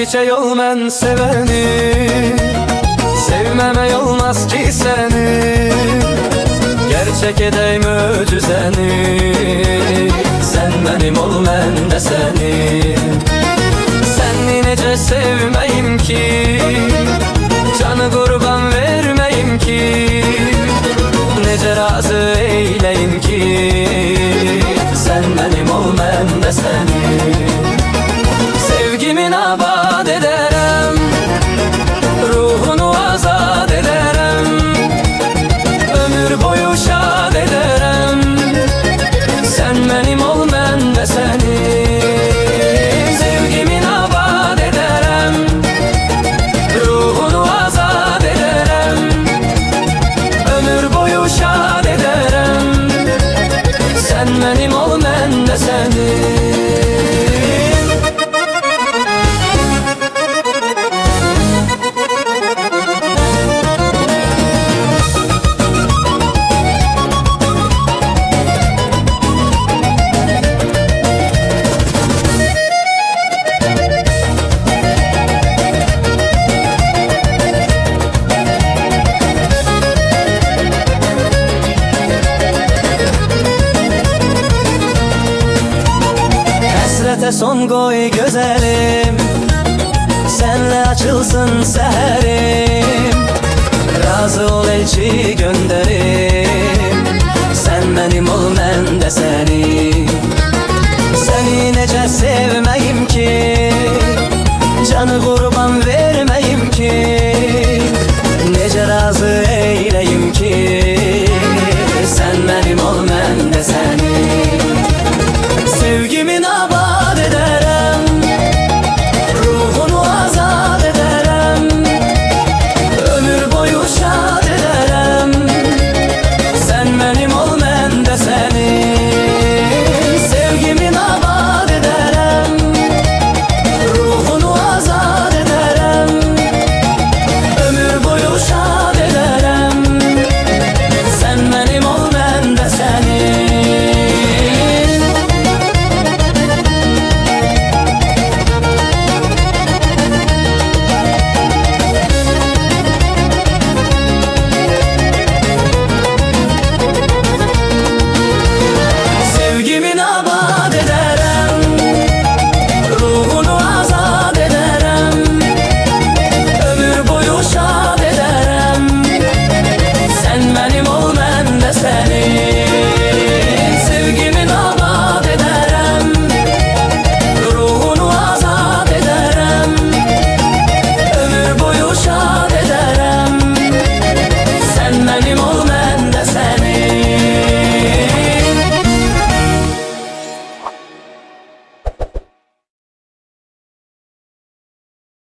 çiçek ol mən sevəni, sevməmək olmaz ki səni. Gerçek edək möcüzəni, sən mənim ol mən də səni. Səni necə sevməyim ki, canı qurban verməyim ki, necə razı eyləyim ki, sən mənim ol mən də səni. Sevgimin abad ederim, ruhunu azad ederim, ömür boyu şad ederim, sen benim ol mən də səni. Sevgimin abad ederim, ruhunu azad ederim, ömür boyu şad ederim, sen benim ol mən də səni. Həsrətə son qoy gözəlim, sənlə açılsın səhərim. Razı ol elçi göndərim, sən mənim ol mən də səni. Səni necə sevməyim ki, canı qurban verməyim ki, necə razı eyləyim ki, sən mənim ol mən də səni.